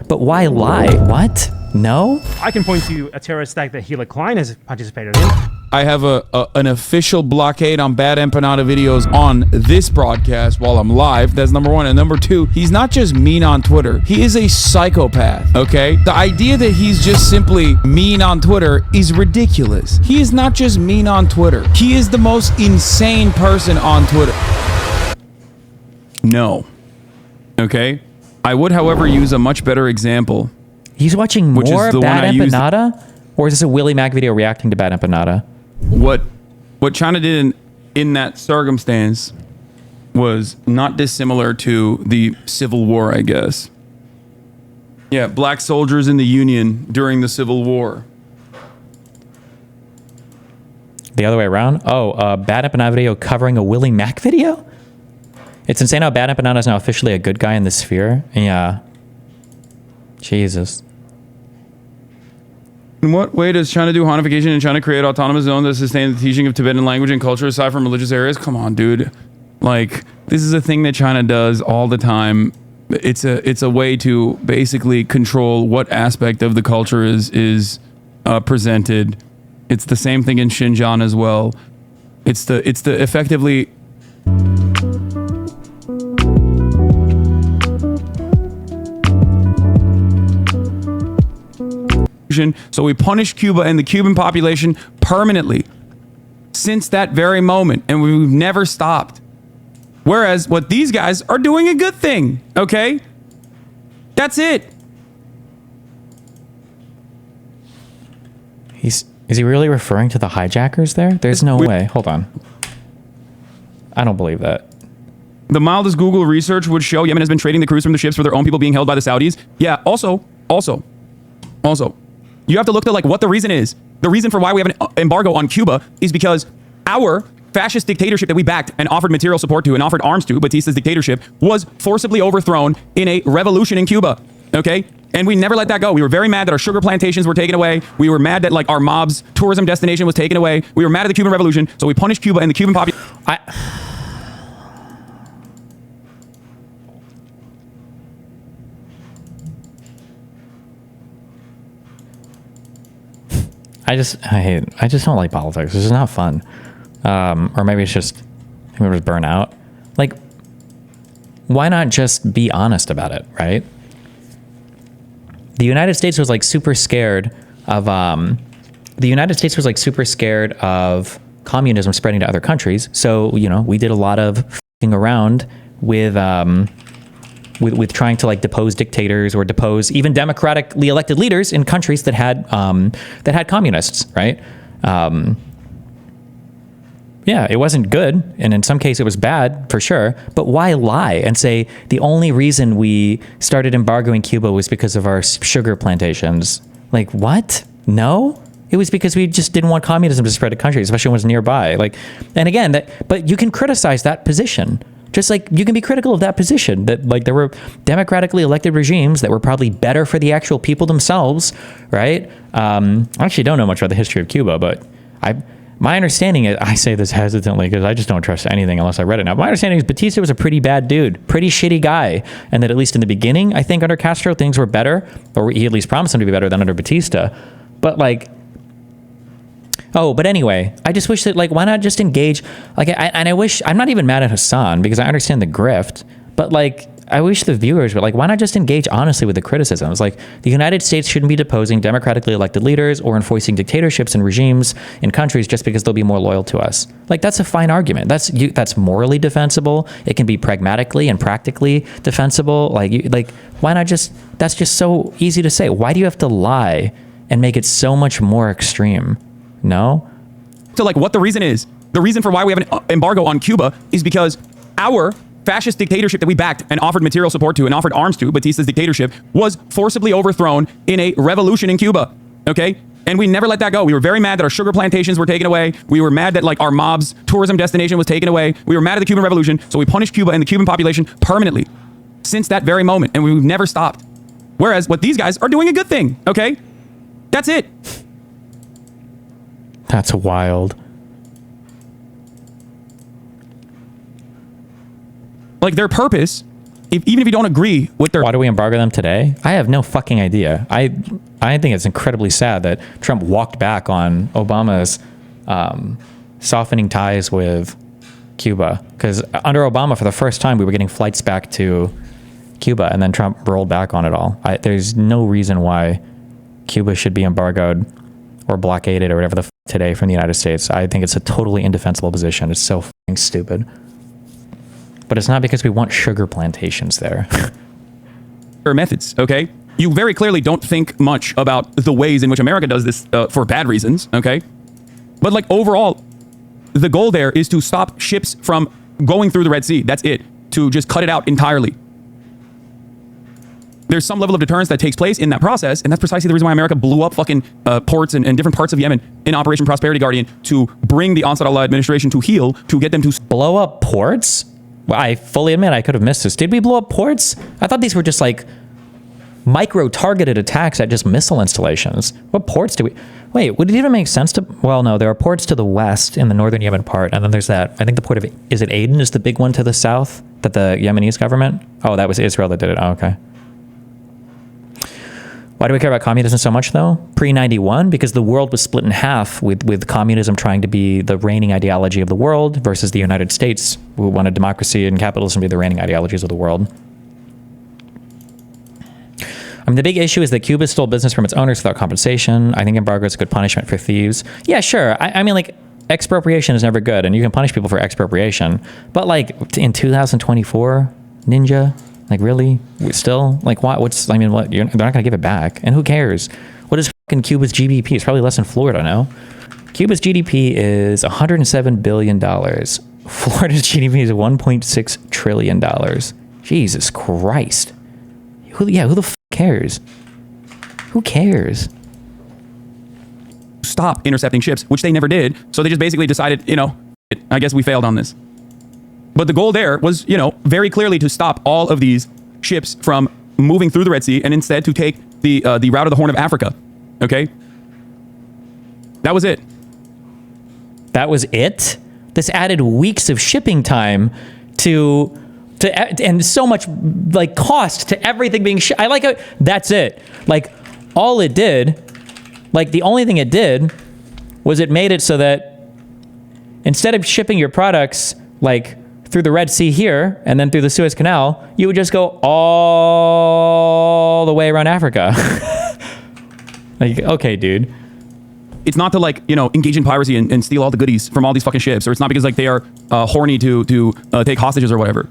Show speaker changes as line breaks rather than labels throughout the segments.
But why lie? What? No?
I can point to a terrorist attack that Hila Klein has participated in.
I have an official blockade on bad empanada videos on this broadcast while I'm live. That's number one. And number two, he's not just mean on Twitter. He is a psychopath, okay? The idea that he's just simply mean on Twitter is ridiculous. He is not just mean on Twitter. He is the most insane person on Twitter. No. Okay? I would, however, use a much better example.
He's watching more Bad Empanada? Or is this a Willie Mac video reacting to Bad Empanada?
What China did in that circumstance was not dissimilar to the Civil War, I guess. Yeah, black soldiers in the Union during the Civil War.
The other way around? Oh, Bad Empanada video covering a Willie Mac video? It's insane how Bad Empanada is now officially a good guy in the sphere. Yeah. Jesus.
In what way does China do Hanification and China create autonomous zones that sustain the teaching of Tibetan language and culture aside from religious areas? Come on, dude. Like, this is a thing that China does all the time. It's a way to basically control what aspect of the culture is presented. It's the same thing in Xinjiang as well. It's the effectively. So we punish Cuba and the Cuban population permanently since that very moment, and we've never stopped. Whereas what these guys are doing a good thing, okay? That's it.
Is he really referring to the hijackers there? There's no way. Hold on. I don't believe that.
The mildest Google research would show Yemen has been trading the crews from the ships for their own people being held by the Saudis. Yeah, also, you have to look to like what the reason is. The reason for why we have an embargo on Cuba is because our fascist dictatorship that we backed and offered material support to and offered arms to, Batista's dictatorship, was forcibly overthrown in a revolution in Cuba, okay? And we never let that go. We were very mad that our sugar plantations were taken away. We were mad that like our mob's tourism destination was taken away. We were mad at the Cuban Revolution, so we punished Cuba and the Cuban population.
I just don't like politics. It's just not fun. Or maybe it's just, maybe it was burnt out. Like, why not just be honest about it, right? The United States was like super scared of, communism spreading to other countries. So, you know, we did a lot of f***ing around with trying to like depose dictators or depose even democratically elected leaders in countries that had communists, right? Yeah, it wasn't good, and in some cases it was bad for sure. But why lie and say the only reason we started embargoing Cuba was because of our sugar plantations? Like what? No, it was because we just didn't want communism to spread to countries, especially when it was nearby. Like, and again, but you can criticize that position. Just like you can be critical of that position, that like there were democratically elected regimes that were probably better for the actual people themselves, right? I actually don't know much about the history of Cuba, but my understanding is, I say this hesitantly because I just don't trust anything unless I read it now. My understanding is Batista was a pretty bad dude, pretty shitty guy, and that at least in the beginning, I think under Castro things were better, or he at least promised them to be better than under Batista. But like, oh, but anyway, I just wish that, like, why not just engage? Like, I wish, I'm not even mad at Hasan because I understand the grift, but like, I wish the viewers were like, why not just engage honestly with the criticisms? Like, the United States shouldn't be deposing democratically elected leaders or enforcing dictatorships and regimes in countries just because they'll be more loyal to us. Like, that's a fine argument. That's morally defensible. It can be pragmatically and practically defensible. Like, why not just, that's just so easy to say. Why do you have to lie and make it so much more extreme? No?
So like what the reason is. The reason for why we have an embargo on Cuba is because our fascist dictatorship that we backed and offered material support to and offered arms to, Batista's dictatorship, was forcibly overthrown in a revolution in Cuba, okay? And we never let that go. We were very mad that our sugar plantations were taken away. We were mad that like our mob's tourism destination was taken away. We were mad at the Cuban Revolution, so we punished Cuba and the Cuban population permanently since that very moment, and we've never stopped. Whereas what these guys are doing a good thing, okay? That's it.
That's wild.
Like their purpose even if you don't agree with their...
Why do we embargo them today? I have no fucking idea. I think it's incredibly sad that Trump walked back on Obama's softening ties with Cuba. Because under Obama, for the first time, we were getting flights back to Cuba, and then Trump rolled back on it all. There's no reason why Cuba should be embargoed or blockaded or whatever the today from the United States. I think it's a totally indefensible position. It's so fucking stupid. But it's not because we want sugar plantations there.
methods, okay? You very clearly don't think much about the ways in which America does this for bad reasons, okay? But like overall, the goal there is to stop ships from going through the Red Sea. That's it. To just cut it out entirely. There's some level of deterrence that takes place in that process, and that's precisely the reason why America blew up fucking ports and different parts of Yemen in Operation Prosperity Guardian to bring the Ansar Allah administration to heel, to get them to...
Blow up ports? Well, I fully admit I could have missed this. Did we blow up ports? I thought these were just like micro-targeted attacks at just missile installations. What ports do we... Wait, would it even make sense to... Well, no, there are ports to the west in the northern Yemen part, and then there's that... I think the port of... Is it Aden is the big one to the south that the Yemenis government... Oh, that was Israel that did it. Oh, okay. Why do we care about communism so much, though? Pre-91, because the world was split in half with communism trying to be the reigning ideology of the world versus the United States, who wanted democracy and capitalism to be the reigning ideologies of the world. I mean, the big issue is that Cuba stole business from its owners without compensation. I think embargo is a good punishment for thieves. Yeah, sure. I mean, like, expropriation is never good, and you can punish people for expropriation. But, like, in 2024, Ninja... Like, really? Still? Like, what? What's, I mean, what? They're not going to give it back. And who cares? What is fucking Cuba's GDP? It's probably less than Florida, no? Cuba's GDP is $107 billion. Florida's GDP is $1.6 trillion. Jesus Christ. Who the fuck cares? Who cares?
Stop intercepting ships, which they never did. So they just basically decided, you know, I guess we failed on this. But the goal there was, you know, very clearly to stop all of these ships from moving through the Red Sea and instead to take the route of the Horn of Africa. Okay? That was it.
That was it? This added weeks of shipping time to and so much like cost to everything being I like it. That's it. Like all it did, like the only thing it did was it made it so that instead of shipping your products like through the Red Sea here, and then through the Suez Canal, you would just go all the way around Africa. Like, okay, dude.
It's not to, like, you know, engage in piracy and steal all the goodies from all these fucking ships, or it's not because, like, they are horny to take hostages or whatever.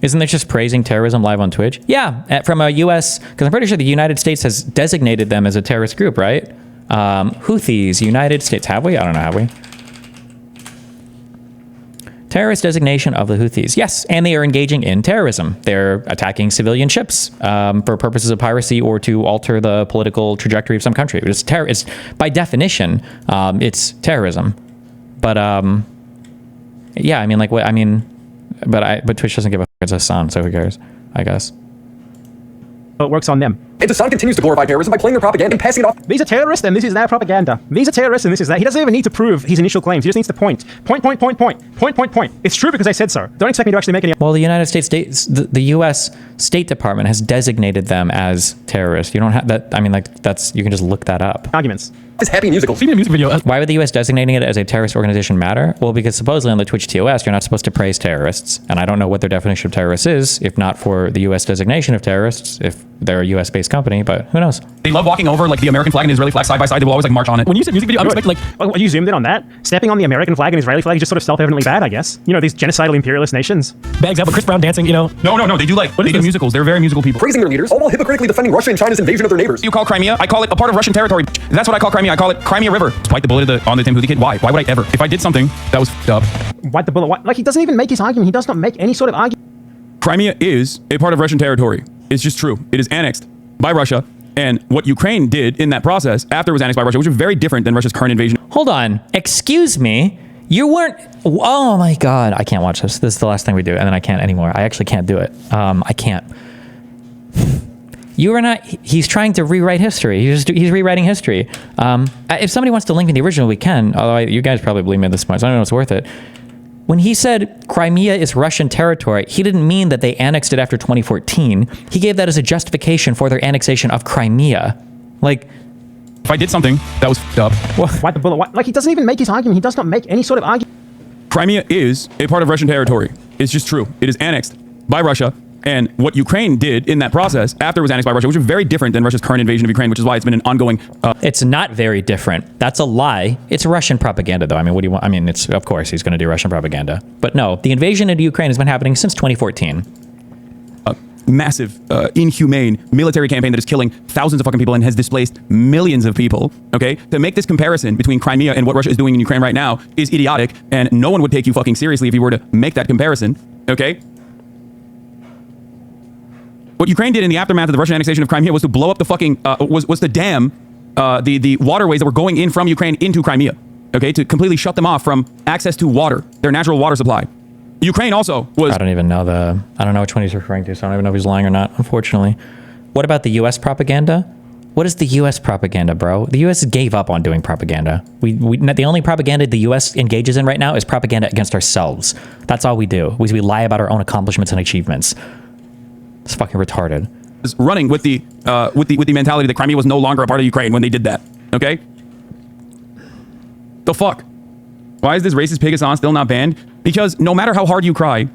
Isn't this just praising terrorism live on Twitch? Yeah, from a U.S., because I'm pretty sure the United States has designated them as a terrorist group, right? Houthis, United States. Have we? I don't know, have we? Terrorist designation of the Houthis. Yes, and they are engaging in terrorism. They're attacking civilian ships for purposes of piracy or to alter the political trajectory of some country. It's by definition, it's terrorism. But yeah, I mean, like what? I mean, but Twitch doesn't give a fuck. It's Hasan, so who cares? I guess.
It works on them.
And Hasan continues to glorify terrorism by playing their propaganda and passing it off.
These are terrorists and this is their propaganda. These are terrorists and this is that. He doesn't even need to prove his initial claims. He just needs to point. Point. It's true because I said so. Don't expect me to actually make any...
Well, the United States, the U.S. State Department has designated them as terrorists. You don't have that. I mean, like, that's, you can just look that up.
arguments.
This happy musical.
See me a music video.
Why would the U.S. designating it as a terrorist organization matter? Well, because supposedly on the Twitch TOS, you're not supposed to praise terrorists. And I don't know what their definition of terrorists is, if not for the U.S. designation of terrorists, if they're a U.S.-based company, but who knows?
They love walking over, like, the American flag and the Israeli flag side by side. They will always, like, march on it. When you said music video, I expect, like...
Well, you zoomed in on that. Stepping on the American flag and Israeli flag is just sort of self-evidently bad, I guess. You know, these genocidal imperialist nations.
Bad example, Chris Brown dancing, you know.
No, they do, like, they do musicals. They're very musical people.
Praising their leaders, all while hypocritically defending Russia and China's invasion of their neighbors.
You call Crimea? I call it a part of Russian territory. That's what I call Crimea. I call it Crimea River. Spike the bullet on the Tim Houthi kid. Why? Why would I ever? If I did something that was f***ed up.
Why the bullet? Why? Like, he doesn't even make his argument. He does not make any sort of argument.
Crimea is a part of Russian territory. It's just true. It is annexed by Russia. And what Ukraine did in that process after it was annexed by Russia, which was very different than Russia's current invasion.
Hold on. Excuse me. You weren't... Oh, my God. I can't watch this. This is the last thing we do, and then I can't anymore. I actually can't do it. I can't. You are not... He's trying to rewrite history. He's rewriting history. If somebody wants to link me the original, we can. Although you guys probably believe me at this point, so I don't know if it's worth it. When he said Crimea is Russian territory, he didn't mean that they annexed it after 2014. He gave that as a justification for their annexation of Crimea. Like,
if I did something that was fucked up,
Why the bullet? Why? Like, he doesn't even make his argument. He does not make any sort of argument.
Crimea is a part of Russian territory. It's just true. It is annexed by Russia. And what Ukraine did in that process after it was annexed by Russia, which was very different than Russia's current invasion of Ukraine, which is why it's been an ongoing...
it's not very different. That's a lie. It's Russian propaganda, though. I mean, what do you want? I mean, it's, of course, he's going to do Russian propaganda. But no, the invasion into Ukraine has been happening since 2014.
Massive, inhumane military campaign that is killing thousands of fucking people and has displaced millions of people, okay? To make this comparison between Crimea and what Russia is doing in Ukraine right now is idiotic, and no one would take you fucking seriously if you were to make that comparison, okay? What Ukraine did in the aftermath of the Russian annexation of Crimea was to blow up the fucking, was to dam the waterways that were going in from Ukraine into Crimea, okay? To completely shut them off from access to water, their natural water supply. Ukraine also was...
I don't know which one he's referring to, so I don't even know if he's lying or not, unfortunately. What about the U.S. propaganda? What is the U.S. propaganda, bro? The U.S. gave up on doing propaganda. The only propaganda the U.S. engages in right now is propaganda against ourselves. That's all we do. We lie about our own accomplishments and achievements. It's fucking retarded.
Running with the mentality that Crimea was no longer a part of Ukraine when they did that, okay? The fuck? Why is this racist pig Hasan still not banned? Because no matter how hard you cry,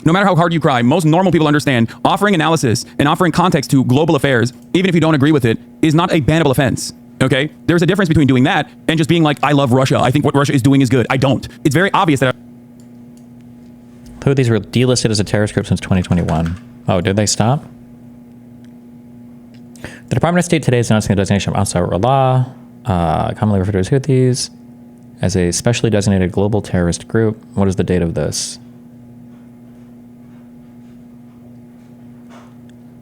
most normal people understand offering analysis and offering context to global affairs, even if you don't agree with it, is not a bannable offense. Okay? There's a difference between doing that and just being like, I love Russia. I think what Russia is doing is good. I don't. It's very obvious that...
Houthis were delisted as a terrorist group since 2021. Oh, did they stop? The Department of State today is announcing the designation of Ansar Allah, commonly referred to as Houthis, as a specially designated global terrorist group. What is the date of this?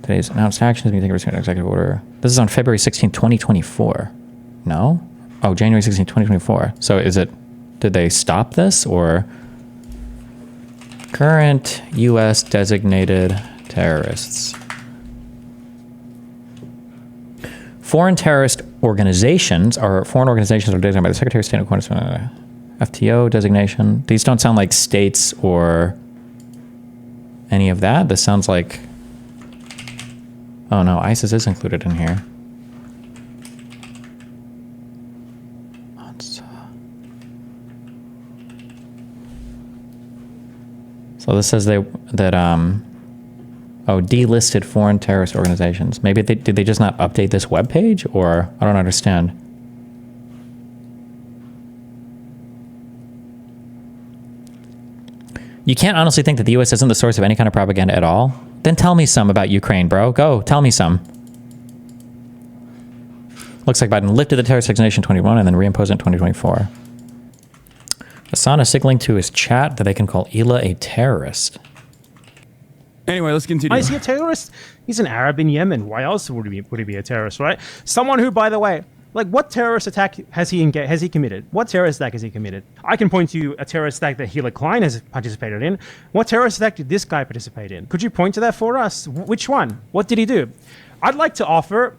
Today's announced actions being taken pursuant to executive order. This is on February 16, 2024. No? Oh, January 16, 2024. So is it, did they stop this or? Current U.S. designated terrorists. Foreign terrorist organizations are foreign organizations that are designated by the Secretary of State in accordance with FTO designation. These don't sound like states or any of that. This sounds like... Oh no, ISIS is included in here. So this says delisted foreign terrorist organizations. Maybe did they just not update this webpage, or I don't understand. You can't honestly think that the U.S. isn't the source of any kind of propaganda at all? Then tell me some about Ukraine, bro. Go, tell me some. Looks like Biden lifted the terrorist designation in 2021 and then reimposed it in 2024. Hasan is signaling to his chat that they can call Hila a terrorist.
Anyway, let's continue.
Why is he a terrorist? He's an Arab in Yemen. Why else would he be a terrorist, right? Someone who, by the way, like, what terrorist attack has he committed? What terrorist attack has he committed? I can point to a terrorist attack that Hila Klein has participated in. What terrorist attack did this guy participate in? Could you point to that for us? Which one? What did he do? I'd like to offer...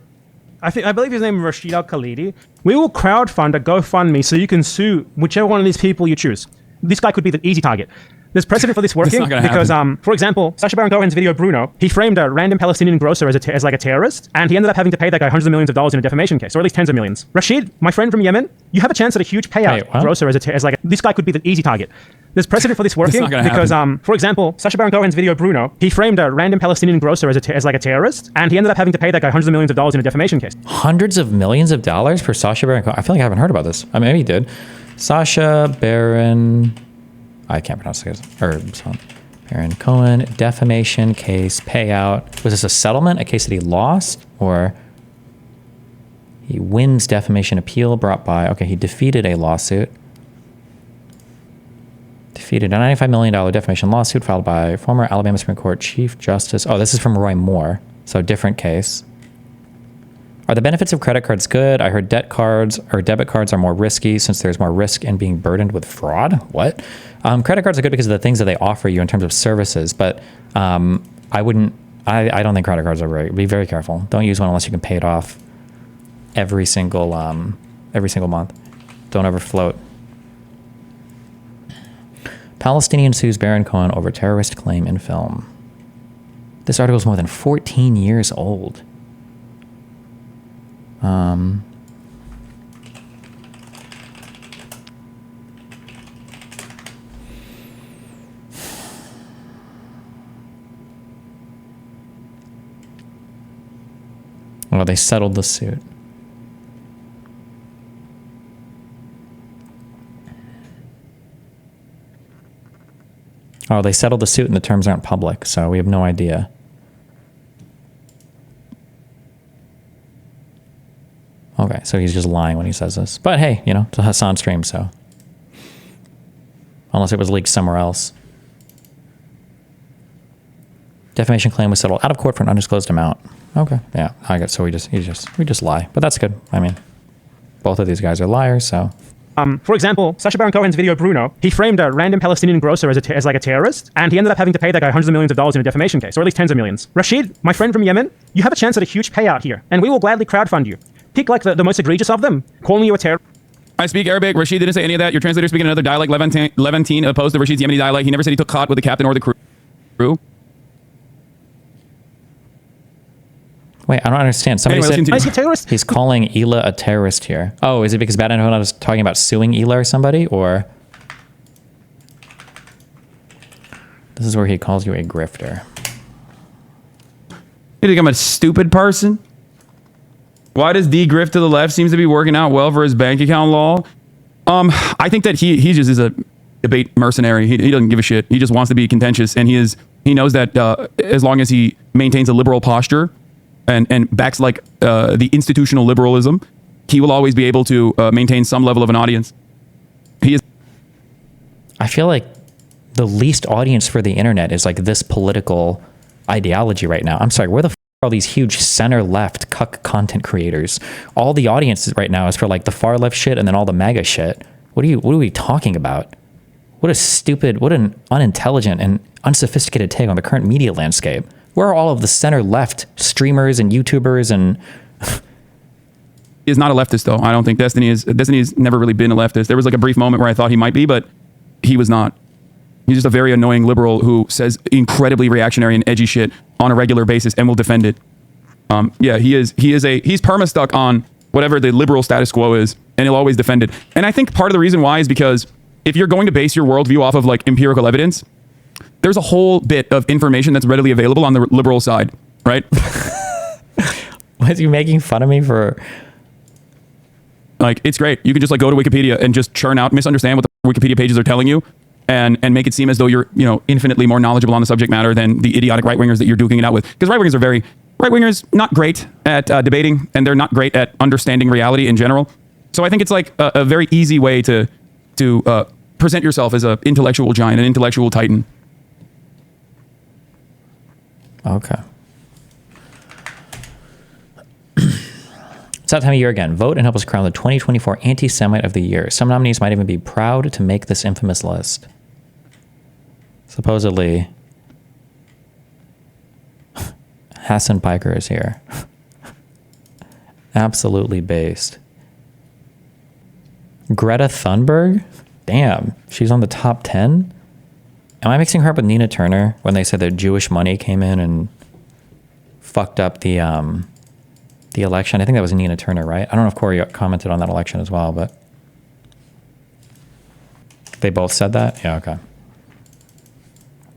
I believe his name is Rashid Al-Khalidi. We will crowdfund a GoFundMe so you can sue whichever one of these people you choose. This guy could be the easy target. There's precedent for this working because, for example, Sacha Baron Cohen's video Bruno, he framed a random Palestinian grocer as like a terrorist, and he ended up having to pay that guy hundreds of millions of dollars in a defamation case, or at least tens of millions. Rashid, my friend from Yemen, you have a chance at a huge payout. Grocer this guy could be the easy target. There's precedent for this working because, for example, Sacha Baron Cohen's video Bruno, he framed a random Palestinian grocer as like a terrorist, and he ended up having to pay that guy hundreds of millions of dollars in a defamation case.
Hundreds of millions of dollars for Sacha Baron Cohen? I feel like I haven't heard about this. I mean, maybe he did. Sacha Baron... I can't pronounce this. Baron Cohen, defamation case, payout. Was this a settlement, a case that he lost? Or he wins defamation appeal brought by... Okay, he defeated a lawsuit. Defeated a $95 million defamation lawsuit filed by former Alabama Supreme Court Chief Justice... Oh, this is from Roy Moore. So different case. Are the benefits of credit cards good? I heard debt cards or debit cards are more risky since there's more risk in being burdened with fraud. What? Credit cards are good because of the things that they offer you in terms of services, but I don't think credit cards are very. Be very careful. Don't use one unless you can pay it off every single month. Don't ever float. Palestinian sues Baron Cohen over terrorist claim in film. This article is more than 14 years old. Well, they settled the suit. Oh, they settled the suit and the terms aren't public, so we have no idea. Okay, so he's just lying when he says this. But hey, you know, it's a Hasan stream, so. Unless it was leaked somewhere else. Defamation claim was settled out of court for an undisclosed amount. Okay, yeah, I got, so we just lie. But that's good. I mean, both of these guys are liars, so.
For example, Sacha Baron Cohen's video Bruno, he framed a random Palestinian grocer as like a terrorist, and he ended up having to pay that guy hundreds of millions of dollars in a defamation case, or at least tens of millions. Rashid, my friend from Yemen, you have a chance at a huge payout here, and we will gladly crowdfund you. Pick like the most egregious of them, calling you a terrorist.
I speak Arabic. Rashid didn't say any of that. Your translator speaking another dialect, Levantine, opposed to Rashid's Yemeni dialect. He never said he took caught with the captain or the crew.
Wait, I don't understand. Somebody
Anyway,
said
a terrorist?
he's calling Hila a terrorist here. Oh, is it because Bad Antonio was talking about suing Hila or somebody? Or this is where he calls you a grifter.
You think I'm a stupid person? Why does D grift to the left seems to be working out well for his bank account law? I think that he just is a debate mercenary. He doesn't give a shit. He just wants to be contentious, and he knows that as long as he maintains a liberal posture and backs like the institutional liberalism, he will always be able to maintain some level of an audience. He is.
I feel like the least audience for the internet is like this political ideology right now. I'm sorry, where the f are all these huge center-left cuck content creators? All the audience right now is for like the far-left shit and then all the MAGA shit. What are we talking about? What a stupid, what an unintelligent and unsophisticated take on the current media landscape. Where are all of the center-left streamers and YouTubers and...
He is not a leftist, though. I don't think Destiny's never really been a leftist. There was like a brief moment where I thought he might be, but he was not. He's just a very annoying liberal who says incredibly reactionary and edgy shit on a regular basis and will defend it. Yeah, he's perma-stuck on whatever the liberal status quo is, and he'll always defend it. And I think part of the reason why is because if you're going to base your worldview off of like empirical evidence, there's a whole bit of information that's readily available on the liberal side, right?
Was you making fun of me for...
Like, it's great. You can just like go to Wikipedia and just churn out, misunderstand what the Wikipedia pages are telling you, and make it seem as though you're, you know, infinitely more knowledgeable on the subject matter than the idiotic right-wingers that you're duking it out with. Because right-wingers not great at debating, and they're not great at understanding reality in general. So I think it's like a very easy way to present yourself as an intellectual giant, an intellectual titan.
Okay. It's that time of year again. Vote and help us crown the 2024 Anti-Semite of the Year. Some nominees might even be proud to make this infamous list. Supposedly, Hasan Piker is here. Absolutely based. Greta Thunberg? Damn, she's on the top 10? Am I mixing her up with Nina Turner when they said that Jewish money came in and fucked up the election? I think that was Nina Turner, right? I don't know if Corey commented on that election as well, but they both said that? Yeah, okay.